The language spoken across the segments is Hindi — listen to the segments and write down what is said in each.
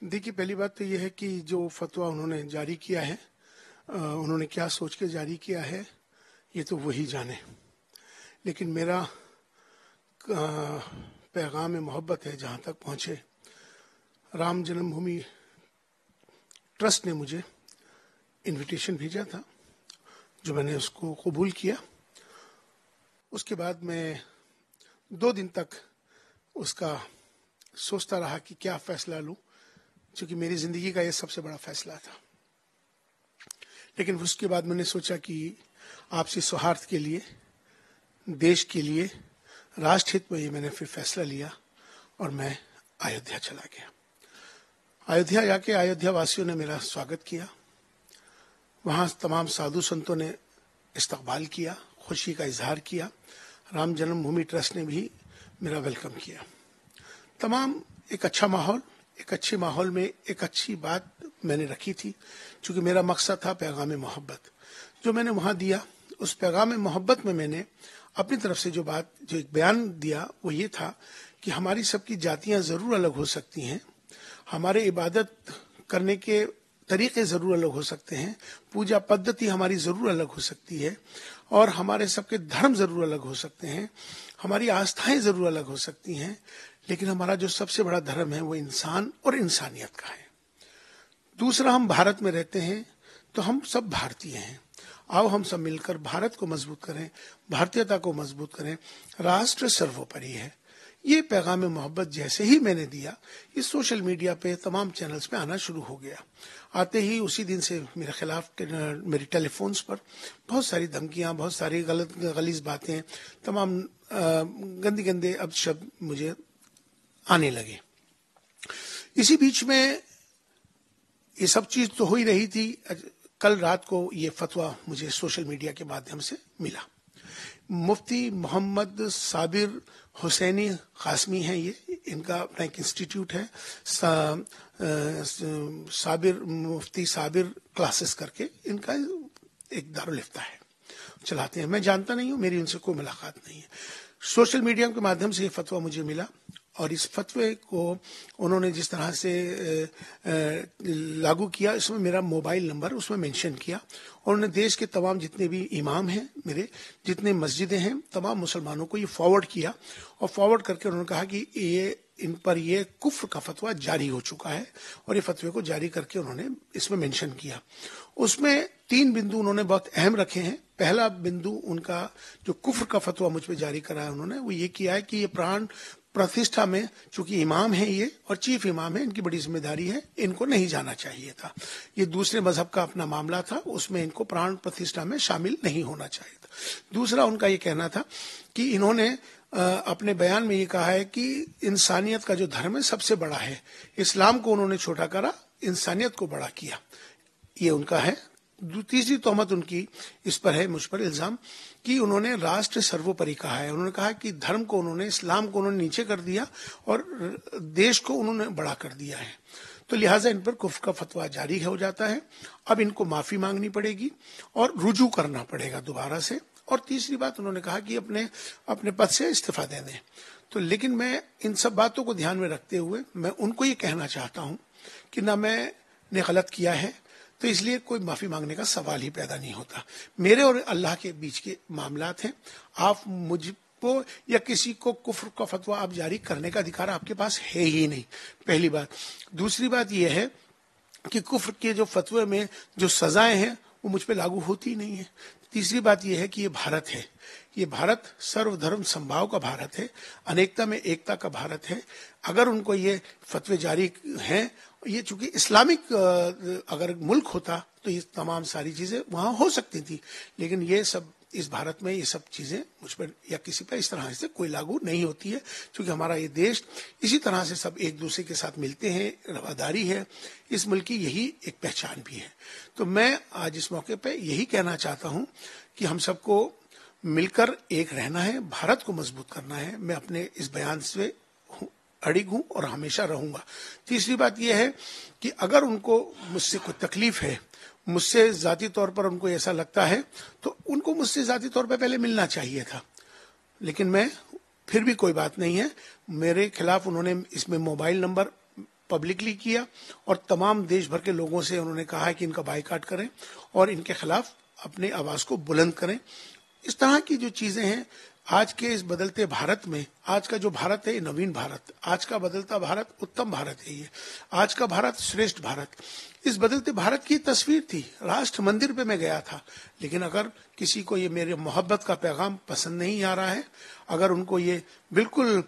देखिए, पहली बात तो ये है कि जो फतवा उन्होंने जारी किया है, उन्होंने क्या सोच के जारी किया है ये तो वही जाने। लेकिन मेरा पैगाम मोहब्बत है जहाँ तक पहुँचे। राम जन्मभूमि ट्रस्ट ने मुझे इनविटेशन भेजा था, जो मैंने उसको कबूल किया। उसके बाद मैं 2 दिन तक उसका सोचता रहा कि क्या फैसला लूं, क्योंकि मेरी ज़िंदगी का ये सबसे बड़ा फैसला था। लेकिन उसके बाद मैंने सोचा कि आपसी सौहार्द के लिए, देश के लिए, राष्ट्रहित में ये मैंने फिर फैसला लिया और मैं अयोध्या चला गया। अयोध्या जाके अयोध्या वासियों ने मेरा स्वागत किया। वहाँ तमाम साधु संतों ने इस्तकबाल किया, खुशी का इजहार किया। राम जन्मभूमि ट्रस्ट ने भी मेरा वेलकम किया। तमाम एक अच्छा माहौल, एक अच्छे माहौल में एक अच्छी बात मैंने रखी थी, क्योंकि मेरा मकसद था पैगाम मोहब्बत। जो मैंने वहाँ दिया, उस पैगाम मोहब्बत में मैंने अपनी तरफ से जो एक बयान दिया वो ये था कि हमारी सबकी जातियाँ ज़रूर अलग हो सकती हैं, हमारे इबादत करने के तरीके ज़रूर अलग हो सकते हैं, पूजा पद्धति हमारी ज़रूर अलग हो सकती है, और हमारे सबके धर्म ज़रूर अलग हो सकते हैं, हमारी आस्थाएं ज़रूर अलग हो सकती हैं, लेकिन हमारा जो सबसे बड़ा धर्म है वो इंसान और इंसानियत का है। दूसरा, हम भारत में रहते हैं तो हम सब भारतीय हैं। आओ हम सब मिलकर भारत को मजबूत करें, भारतीयता को मजबूत करें। राष्ट्र सर्वोपरि है। ये पैगाम मोहब्बत जैसे ही मैंने दिया, ये सोशल मीडिया पे तमाम चैनल्स पे आना शुरू हो गया। आते ही उसी दिन से मेरे खिलाफ मेरी टेलीफोन्स पर बहुत सारी धमकियां, बहुत सारी गलीज बातें, तमाम गंदे गंदे अब शब्द मुझे आने लगे। इसी बीच में ये सब चीज तो हो ही रही थी। कल रात को ये फतवा मुझे सोशल मीडिया के माध्यम से मिला। मुफ्ती मोहम्मद साबिर हुसैनी कासमी हैं, ये इनका अपना एक इंस्टीट्यूट है, मुफ्ती साबिर क्लासेस करके इनका एक दारुल इफ्ता है, चलाते हैं। मैं जानता नहीं हूँ, मेरी उनसे कोई मुलाकात नहीं है। सोशल मीडिया के माध्यम से ये फतवा मुझे मिला, और इस फतवे को उन्होंने जिस तरह से लागू किया, इसमें मेरा मोबाइल नंबर उसमें मेंशन किया। उन्होंने देश के तमाम जितने भी इमाम हैं, मेरे जितने मस्जिदें हैं, तमाम मुसलमानों को ये फॉरवर्ड किया, और फॉरवर्ड करके उन्होंने कहा कि इन पर ये कुफ्र का फतवा जारी हो चुका है, और ये फतवे को जारी करके उन्होंने इसमें मेंशन किया। उसमें 3 बिंदु उन्होंने बहुत अहम रखे हैं। पहला बिंदु उनका जो कुफ्र का फतवा मुझ पर जारी करा है उन्होंने, वो ये किया है कि ये प्राण प्रतिष्ठा में, चूंकि इमाम है ये और चीफ इमाम है, इनकी बड़ी जिम्मेदारी है, इनको नहीं जाना चाहिए था। ये दूसरे मजहब का अपना मामला था, उसमें इनको प्राण प्रतिष्ठा में शामिल नहीं होना चाहिए था। दूसरा उनका ये कहना था कि इन्होंने अपने बयान में ये कहा है कि इंसानियत का जो धर्म है सबसे बड़ा है। इस्लाम को उन्होंने छोटा करा, इंसानियत को बड़ा किया, ये उनका है। तीसरी तोहमत उनकी इस पर है, मुझ पर इल्जाम, कि उन्होंने राष्ट्र सर्वोपरि कहा है। उन्होंने कहा कि धर्म को उन्होंने, इस्लाम को उन्होंने नीचे कर दिया और देश को उन्होंने बड़ा कर दिया है। तो लिहाजा इन पर कुफ्र का फतवा जारी हो जाता है। अब इनको माफी मांगनी पड़ेगी और रुजू करना पड़ेगा दोबारा से। और तीसरी बात उन्होंने कहा कि अपने पद से इस्तीफा दे दें। तो लेकिन मैं इन सब बातों को ध्यान में रखते हुए मैं उनको ये कहना चाहता हूँ कि ना मैंने गलत किया है, तो इसलिए कोई माफी मांगने का सवाल ही पैदा नहीं होता। मेरे और अल्लाह के बीच के मामलात हैं। आप मुझको या किसी को कुफ्र का फतवा आप जारी करने का अधिकार आपके पास है ही नहीं, पहली बात। दूसरी बात यह है कि कुफ्र के जो फतवे में जो सजाएं हैं वो मुझ पे लागू होती ही नहीं है। तीसरी बात यह है कि ये भारत है, ये भारत सर्वधर्म संभाव का भारत है, अनेकता में एकता का भारत है। अगर उनको ये फतवे जारी हैं, ये चूंकि इस्लामिक अगर मुल्क होता तो ये तमाम सारी चीजें वहां हो सकती थी, लेकिन ये सब इस भारत में ये सब चीजें मुझ पर या किसी पर इस तरह से कोई लागू नहीं होती है, क्योंकि हमारा ये देश इसी तरह से सब एक दूसरे के साथ मिलते हैं, रवादारी है, इस मुल्क की यही एक पहचान भी है। तो मैं आज इस मौके पे यही कहना चाहता हूं कि हम सबको मिलकर एक रहना है, भारत को मजबूत करना है। मैं अपने इस बयान से अड़िग हूं और हमेशा रहूंगा। तीसरी बात यह है कि अगर उनको मुझसे कोई तकलीफ है, मुझसे जाती तौर पर उनको ऐसा लगता है, तो उनको मुझसे जाती तौर पर पहले मिलना चाहिए था। लेकिन मैं फिर भी कोई बात नहीं है, मेरे खिलाफ उन्होंने इसमें मोबाइल नंबर पब्लिकली किया और तमाम देश भर के लोगों से उन्होंने कहा है कि इनका बायकॉट करें और इनके खिलाफ अपनी आवाज को बुलंद करें। इस तरह की जो चीजें हैं आज के इस बदलते भारत में, आज का जो भारत है ये नवीन भारत, आज का बदलता भारत उत्तम भारत है, ये आज का भारत श्रेष्ठ भारत। इस बदलते भारत की तस्वीर थी, राष्ट्र मंदिर पे मैं गया था, लेकिन अगर किसी को ये मेरे मोहब्बत का पैगाम पसंद नहीं आ रहा है, अगर उनको ये बिल्कुल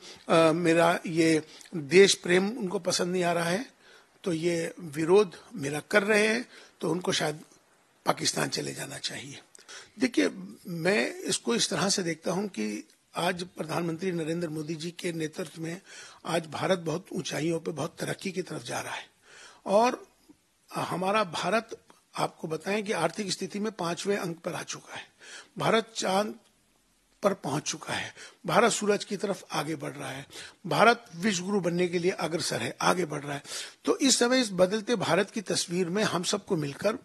मेरा ये देश प्रेम उनको पसंद नहीं आ रहा है, तो ये विरोध मेरा कर रहे हैं, तो उनको शायद पाकिस्तान चले जाना चाहिए। देखिए, मैं इसको इस तरह से देखता हूं कि आज प्रधानमंत्री नरेंद्र मोदी जी के नेतृत्व में आज भारत बहुत ऊंचाइयों पे बहुत तरक्की की तरफ जा रहा है और हमारा भारत, आपको बताएं कि आर्थिक स्थिति में 5वें अंक पर आ चुका है। भारत चांद पर पहुंच चुका है, भारत सूरज की तरफ आगे बढ़ रहा है, भारत विश्व गुरु बनने के लिए अग्रसर है, आगे बढ़ रहा है। तो इस समय इस बदलते भारत की तस्वीर में हम सबको मिलकर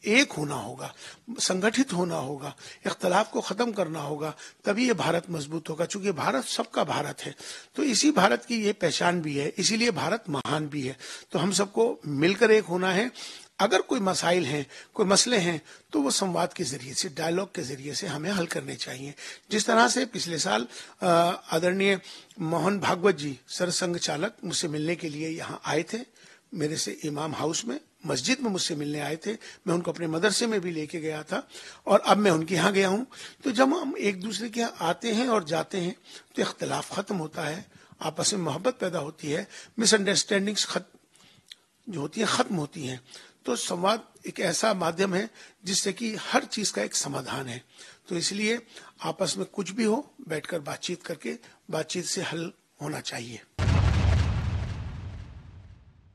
एक होना होगा, संगठित होना होगा, इख्तलाफ को खत्म करना होगा, तभी ये भारत मजबूत होगा। चूंकि भारत सबका भारत है, तो इसी भारत की ये पहचान भी है, इसीलिए भारत महान भी है। तो हम सबको मिलकर एक होना है। अगर कोई मसाइल हैं, कोई मसले हैं, तो वो संवाद के जरिए से, डायलॉग के जरिए से हमें हल करने चाहिए। जिस तरह से पिछले साल आदरणीय मोहन भागवत जी, सरसंघ चालक, मुझसे मिलने के लिए यहाँ आए थे, मेरे से इमाम हाउस में, मस्जिद में मुझसे मिलने आए थे। मैं उनको अपने मदरसे में भी लेके गया था और अब मैं उनके यहाँ गया हूँ। तो जब हम एक दूसरे के यहाँ आते हैं और जाते हैं तो इख्तलाफ खत्म होता है, आपस में मोहब्बत पैदा होती है, मिसअंडरस्टैंडिंग्स जो होती है खत्म होती हैं। तो संवाद एक ऐसा माध्यम है जिससे कि हर चीज का एक समाधान है। तो इसलिए आपस में कुछ भी हो, बैठकर बातचीत करके बातचीत से हल होना चाहिए।